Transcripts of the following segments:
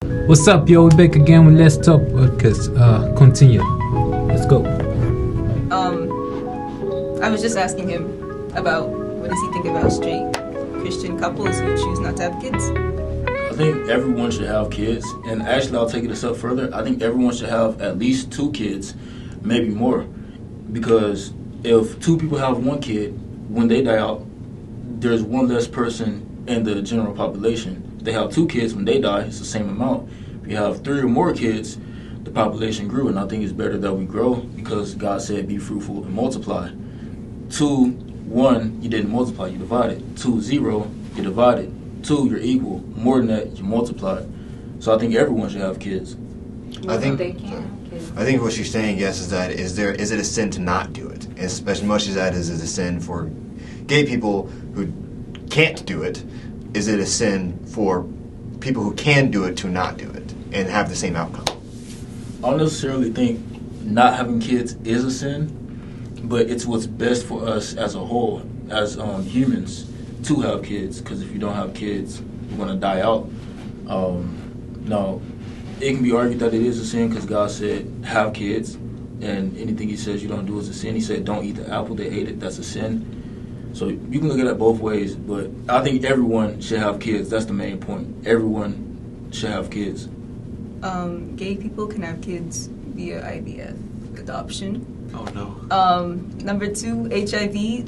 What's up, yo? We're back again with Let's Talk Podcast. Continue. Let's go. I was just asking him about what does he think about straight Christian couples who choose not to have kids? I think everyone should have kids, and actually I'll take it a step further. I think everyone should have at least 2 kids, maybe more, because if 2 people have 1 kid, when they die out, there's 1 less person in the general population. If they have 2 kids, when they die, it's the same amount. If you have 3 or more kids, the population grew, and I think it's better that we grow because God said be fruitful and multiply. 2, 1, you didn't multiply, you divided. 2, 0, you divided. 2, you're equal. More than that, you multiply. So I think everyone should have kids. I think what she's saying, yes, is that is it a sin to not do it? As much as that is a sin for gay people who can't do it, is it a sin for people who can do it to not do it and have the same outcome? I don't necessarily think not having kids is a sin, but it's what's best for us as a whole, as humans, to have kids. Because if you don't have kids, you're going to die out. Now, it can be argued that it is a sin because God said, have kids, and anything he says you don't do is a sin. He said, don't eat the apple, they ate it, that's a sin. So you can look at it both ways, but I think everyone should have kids. That's the main point. Everyone should have kids. Gay people can have kids via IVF, adoption. Oh no. Number 2, HIV.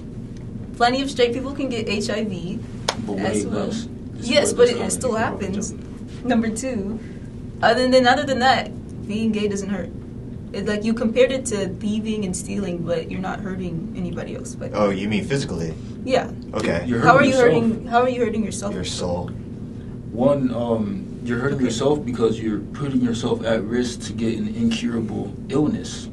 Plenty of straight people can get HIV. But way less. Yes, but it still happens. Number 2, other than that, being gay doesn't hurt. It's like you compared it to thieving and stealing, but you're not hurting anybody else. But Oh, you mean physically? yeah. Okay. How are you hurting yourself? Your soul. One, you're hurting yourself because you're putting yourself at risk to get an incurable illness.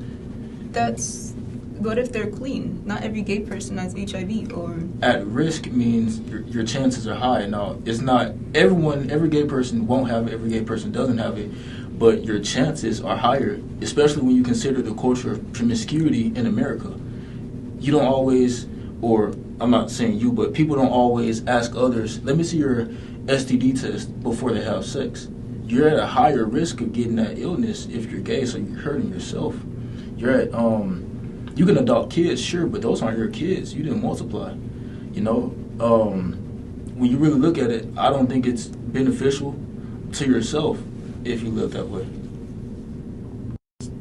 That's what if they're clean? Not every gay person has HIV or... At risk means your chances are high. Now, it's not every gay person won't have it, every gay person doesn't have it, but your chances are higher, especially when you consider the culture of promiscuity in America. You don't always, or I'm not saying you, but people don't always ask others, let me see your STD test before they have sex. You're at a higher risk of getting that illness if you're gay, so you're hurting yourself. You're at, you can adopt kids, sure, but those aren't your kids. You didn't multiply. You know, when you really look at it, I don't think it's beneficial to yourself if you live that way.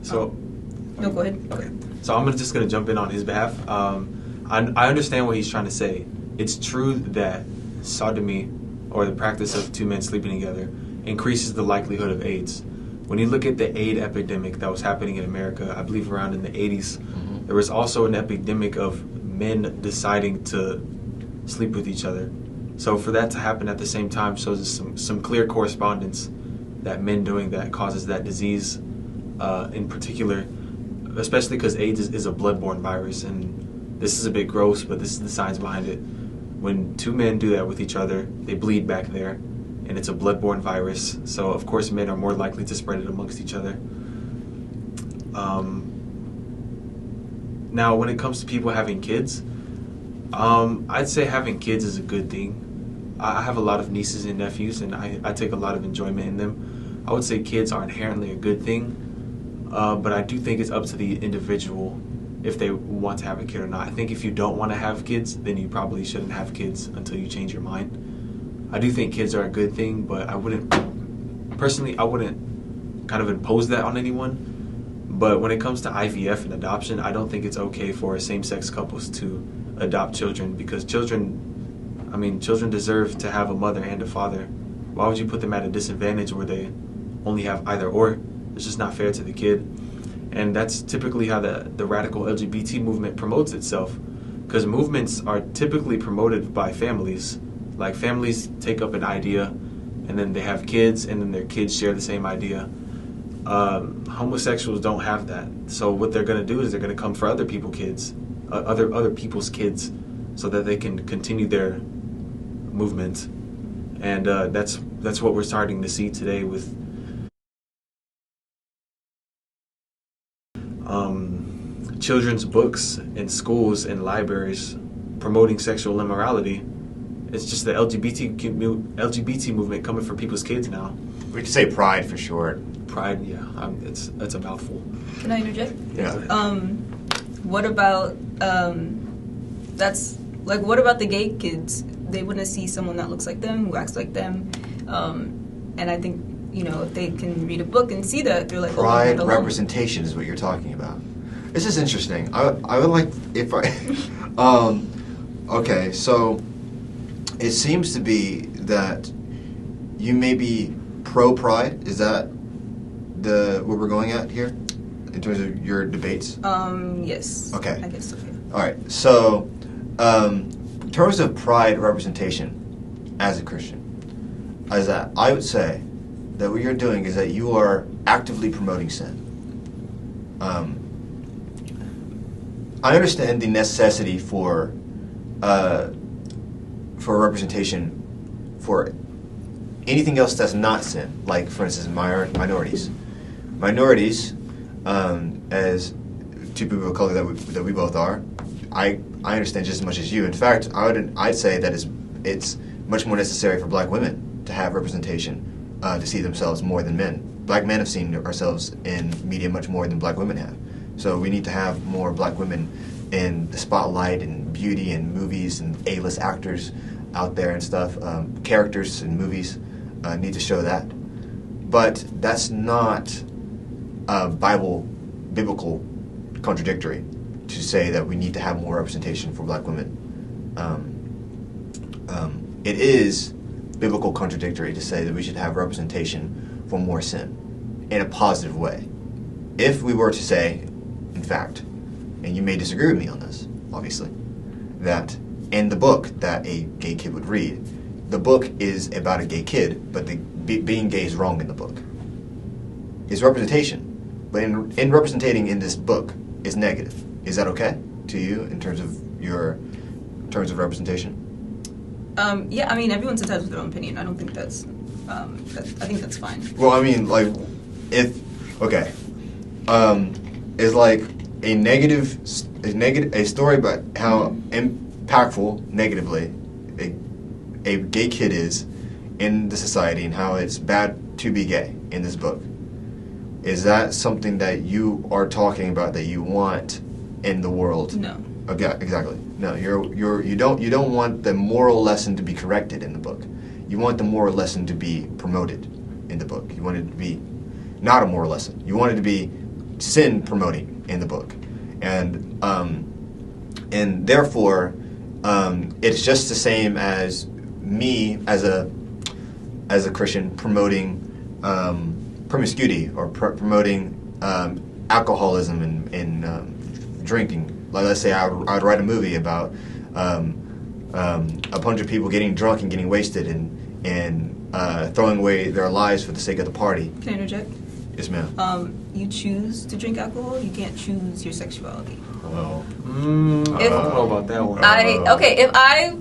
So, No, go ahead. okay. So I'm just gonna jump in on his behalf. I understand what he's trying to say. It's true that sodomy, or the practice of 2 men sleeping together, increases the likelihood of AIDS. When you look at the AIDS epidemic that was happening in America, I believe around in the 80s, there was also an epidemic of men deciding to sleep with each other. So for that to happen at the same time shows some clear correspondence that men doing that causes that disease in particular, especially because AIDS is a bloodborne virus. And this is a bit gross, but this is the science behind it. When 2 men do that with each other, they bleed back there, and it's a bloodborne virus. So of course men are more likely to spread it amongst each other. Now, when it comes to people having kids, I'd say having kids is a good thing. I have a lot of nieces and nephews, and I take a lot of enjoyment in them. I would say kids are inherently a good thing, but I do think it's up to the individual if they want to have a kid or not. I think if you don't want to have kids, then you probably shouldn't have kids until you change your mind. I do think kids are a good thing, but I wouldn't kind of impose that on anyone. But when it comes to IVF and adoption, I don't think it's okay for same-sex couples to adopt children because children deserve to have a mother and a father. Why would you put them at a disadvantage where they only have either or? It's just not fair to the kid. And that's typically how the radical LGBT movement promotes itself, because movements are typically promoted by families. Like families take up an idea, and then they have kids, and then their kids share the same idea. Homosexuals don't have that. So what they're going to do is they're going to come for other people's kids, other people's kids, so that they can continue their movement. And that's what we're starting to see today with children's books in schools and libraries promoting sexual immorality. It's just the LGBT movement coming for people's kids now. We could say pride for short. Pride, yeah, it's a mouthful. Can I interject? Yeah. What about what about the gay kids? They want to see someone that looks like them, who acts like them, and I think if they can read a book and see that, they're like, Pride oh, representation is what you're talking about. This is interesting. I would like if I. Okay, so it seems to be that you may be pro-pride. Is that what we're going at here in terms of your debates? Yes. Okay. I guess so. Yeah. All right. So, in terms of pride representation as a Christian, I would say that what you're doing is that you are actively promoting sin. I understand the necessity for representation for anything else that's not sin, like, for instance, minorities. Minorities, as two people of color that we both are, I understand just as much as you. In fact, I'd say that it's much more necessary for black women to have representation, to see themselves more than men. Black men have seen ourselves in media much more than black women have. So we need to have more black women in the spotlight and beauty and movies and A-list actors out there and stuff. Characters in movies need to show that. But that's not biblical contradictory to say that we need to have more representation for black women. It is biblical contradictory to say that we should have representation for more sin in a positive way. If we were to say, in fact, and you may disagree with me on this, obviously, that in the book that a gay kid would read, the book is about a gay kid, but being gay is wrong in the book. It's representation, but in representing in this book is negative. Is that okay to you in terms of representation? Yeah, I mean, everyone's entitled to their own opinion. I don't think that's. I think that's fine. Well, I mean, like, it's like a story about how impactful negatively a gay kid is in the society and how it's bad to be gay in this book. Is that something that you are talking about that you want in the world? No. Okay, exactly. No, you don't want the moral lesson to be corrected in the book. You want the moral lesson to be promoted in the book. You want it to be not a moral lesson. You want it to be sin promoting in the book, and therefore it's just the same as me as a Christian promoting promiscuity or promoting alcoholism and drinking. Like, let's say I would write a movie about a bunch of people getting drunk and getting wasted and throwing away their lives for the sake of the party. Can I interject? Yes, ma'am. You choose to drink alcohol. You can't choose your sexuality. Oh. I don't know about that one. If I,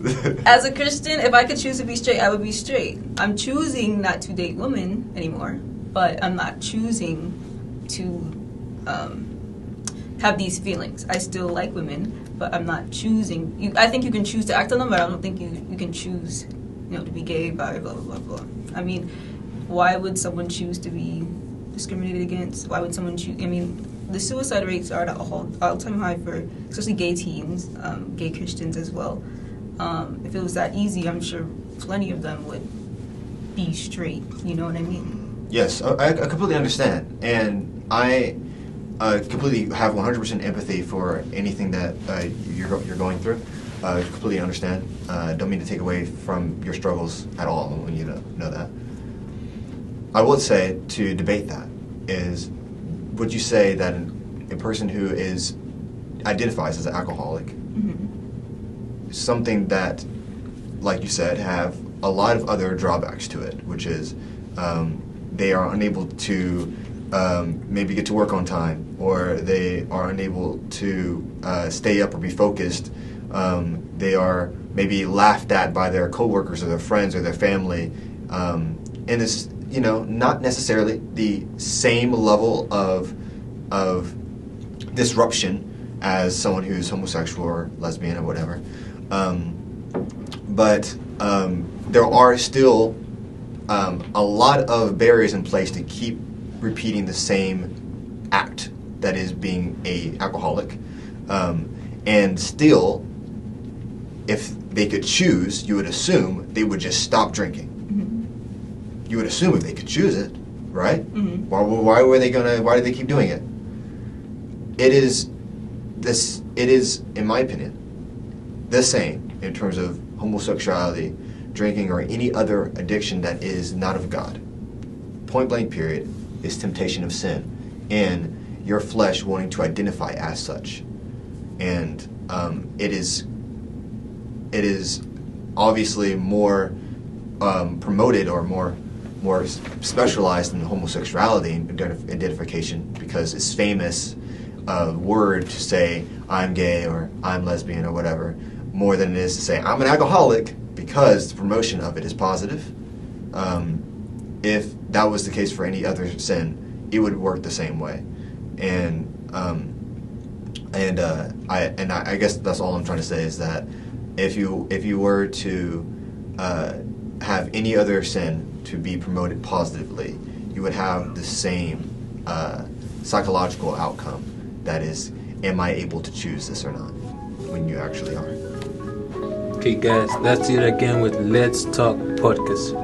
as a Christian, if I could choose to be straight, I would be straight. I'm choosing not to date women anymore, but I'm not choosing to have these feelings. I still like women, but I'm not choosing. I think you can choose to act on them, but I don't think you can choose, to be gay, bi, blah, blah, blah, blah. I mean, why would someone choose to be discriminated against? Why would someone choose? I mean, the suicide rates are at all-time high for especially gay teens, gay Christians as well. If it was that easy, I'm sure plenty of them would be straight. You know what I mean? Yes, I completely understand, and I completely have 100% empathy for anything that you're going through. I completely understand. Don't mean to take away from your struggles at all. I want you to know that. I would say, to debate that, is, would you say that a person who identifies as an alcoholic, something that, like you said, have a lot of other drawbacks to it, which is they are unable to maybe get to work on time, or they are unable to stay up or be focused. They are maybe laughed at by their coworkers or their friends or their family, and it's not necessarily the same level of disruption as someone who's homosexual or lesbian or whatever. But there are still a lot of barriers in place to keep repeating the same act that is being a alcoholic, and still, if they could choose, you would assume they would just stop drinking. Mm-hmm. You would assume if they could choose it, right? Mm-hmm. Why did they keep doing it? It is, in my opinion, the same in terms of homosexuality, drinking, or any other addiction that is not of God. Point blank period is temptation of sin, and your flesh wanting to identify as such. And it is obviously more promoted or more specialized in homosexuality identification, because it's famous word to say I'm gay or I'm lesbian or whatever, more than it is to say I'm an alcoholic, because the promotion of it is positive. If that was the case for any other sin, it would work the same way. And I guess that's all I'm trying to say, is that if you were to have any other sin to be promoted positively, you would have the same psychological outcome. That is, am I able to choose this or not, when you actually are. Okay, guys, that's it again with Let's Talk Podcast.